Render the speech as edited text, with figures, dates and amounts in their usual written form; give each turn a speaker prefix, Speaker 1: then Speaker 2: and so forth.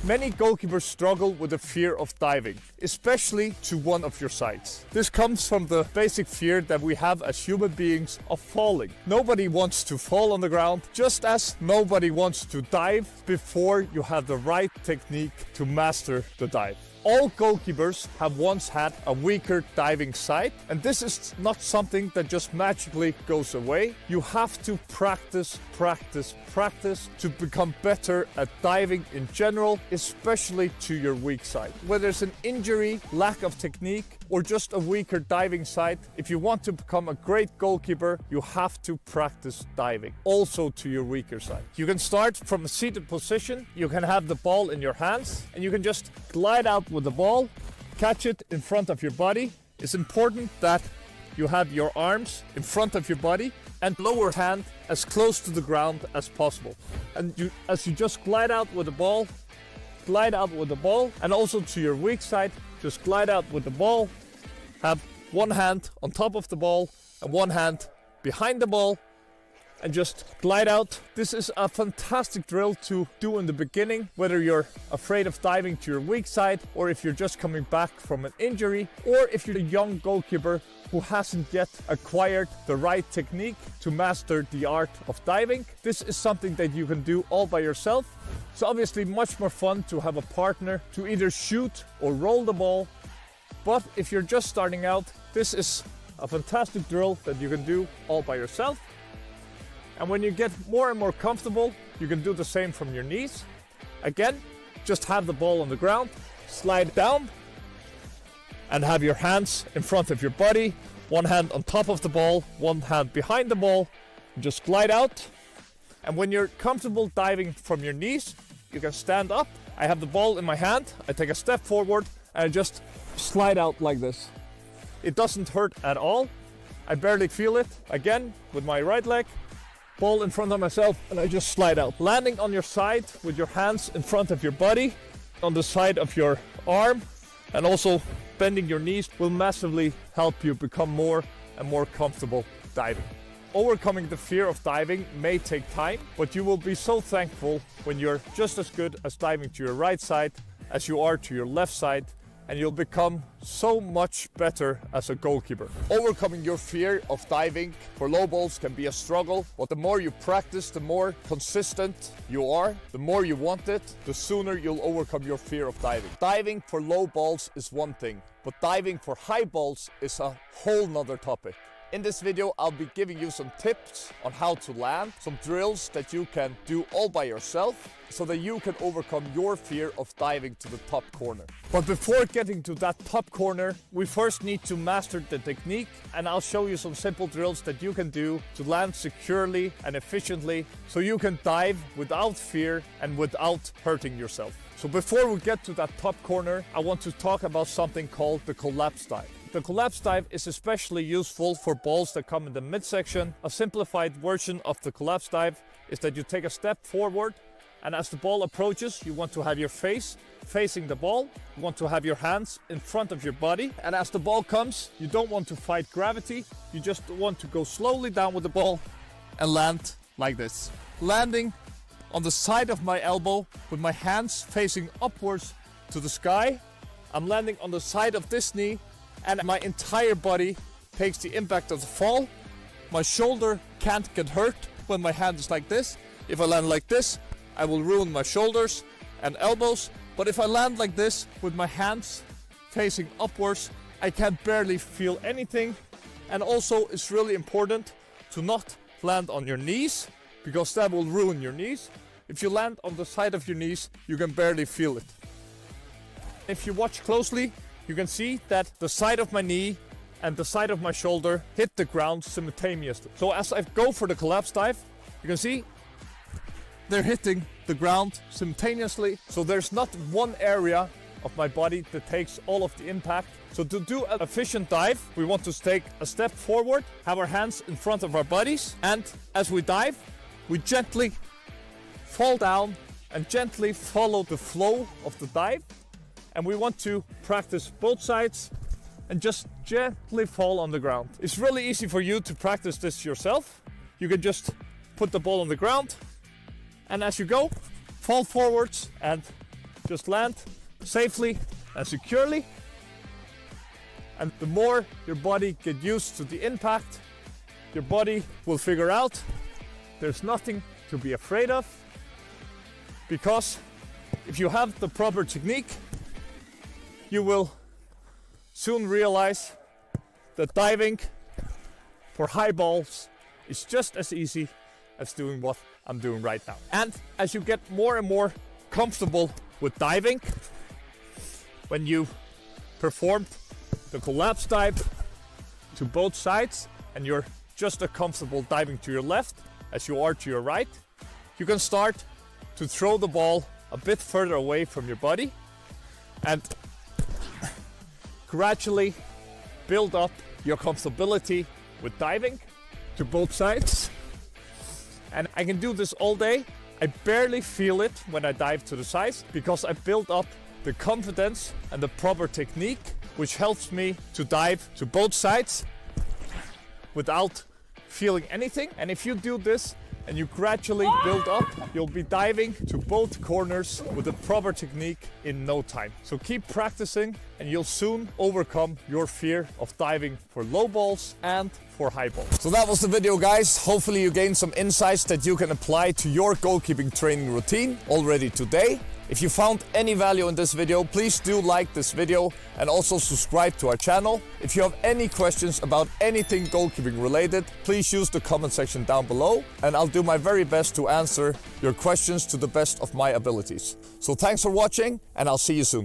Speaker 1: Many goalkeepers struggle with the fear of diving, especially to one of your sides. This comes from the basic fear that we have as human beings of falling. Nobody wants to fall on the ground, just as nobody wants to dive before you have the right technique to master the dive. All goalkeepers have once had a weaker diving side, and this is not something that just magically goes away. You have to practice to become better at diving in general, especially to your weak side. Whether it's an injury, lack of technique, or just a weaker diving side, if you want to become a great goalkeeper, you have to practice diving, also to your weaker side. You can start from a seated position, you can have the ball in your hands, and you can just glide out with the ball, catch it in front of your body. It's important that you have your arms in front of your body and lower hand as close to the ground as possible. And as you just glide out with the ball, and also to your weak side, just glide out with the ball, have one hand on top of the ball and one hand behind the ball, and just glide out. This is a fantastic drill to do in the beginning, whether you're afraid of diving to your weak side, or if you're just coming back from an injury, or if you're a young goalkeeper who hasn't yet acquired the right technique to master the art of diving. This is something that you can do all by yourself. It's obviously much more fun to have a partner to either shoot or roll the ball, but if you're just starting out, this is a fantastic drill that you can do all by yourself. And when you get more and more comfortable, you can do the same from your knees. Again, just have the ball on the ground, slide down, and have your hands in front of your body, one hand on top of the ball, one hand behind the ball, and just glide out. And when you're comfortable diving from your knees, you can stand up. I have the ball in my hand, I take a step forward, and I just slide out like this. It doesn't hurt at all. I barely feel it. Again, with my right leg, ball in front of myself, and I just slide out. Landing on your side with your hands in front of your body, on the side of your arm, and also bending your knees will massively help you become more and more comfortable diving. Overcoming the fear of diving may take time, but you will be so thankful when you're just as good as diving to your right side as you are to your left side, and you'll become so much better as a goalkeeper. Overcoming your fear of diving for low balls can be a struggle, but the more you practice, the more consistent you are, the more you want it, the sooner you'll overcome your fear of diving. Diving for low balls is one thing, but diving for high balls is a whole nother topic. In this video, I'll be giving you some tips on how to land, some drills that you can do all by yourself, so that you can overcome your fear of diving to the top corner. But before getting to that top corner, we first need to master the technique, and I'll show you some simple drills that you can do to land securely and efficiently, so you can dive without fear and without hurting yourself. So before we get to that top corner, I want to talk about something called the collapse dive. The collapse dive is especially useful for balls that come in the midsection. A simplified version of the collapse dive is that you take a step forward, and as the ball approaches, you want to have your face facing the ball. You want to have your hands in front of your body. And as the ball comes, you don't want to fight gravity. You just want to go slowly down with the ball and land like this. Landing on the side of my elbow with my hands facing upwards to the sky. I'm landing on the side of this knee, and my entire body takes the impact of the fall. My shoulder can't get hurt when my hand is like this. If I land like this, I will ruin my shoulders and elbows. But if I land like this with my hands facing upwards, I can barely feel anything. And also, it's really important to not land on your knees, because that will ruin your knees. If you land on the side of your knees, you can barely feel it. If you watch closely, you can see that the side of my knee and the side of my shoulder hit the ground simultaneously. So as I go for the collapse dive, you can see they're hitting the ground simultaneously. So there's not one area of my body that takes all of the impact. So to do an efficient dive, we want to take a step forward, have our hands in front of our bodies, and as we dive, we gently fall down and gently follow the flow of the dive. And we want to practice both sides and just gently fall on the ground. It's really easy for you to practice this yourself. You can just put the ball on the ground, and as you go, fall forwards and Just land safely and securely. And the more your body get used to the impact, your body will figure out there's nothing to be afraid of. Because if you have the proper technique, you will soon realize that diving for high balls is just as easy as doing what I'm doing right now. And as you get more and more comfortable with diving, when you performed the collapse dive to both sides and you're just as comfortable diving to your left as you are to your right, you can start to throw the ball a bit further away from your body and gradually build up your comfortability with diving to both sides. And I can do this all day. I barely feel it when I dive to the sides because I built up the confidence and the proper technique, which helps me to dive to both sides without feeling anything. And if you do this and you gradually build up, you'll be diving to both corners with the proper technique in no time. So keep practicing and you'll soon overcome your fear of diving for low balls and for high balls. So that was the video, guys. Hopefully you gained some insights that you can apply to your goalkeeping training routine already today. If you found any value in this video, please do like this video and also subscribe to our channel. If you have any questions about anything goalkeeping related, please use the comment section down below and I'll do my very best to answer your questions to the best of my abilities. So thanks for watching and I'll see you soon.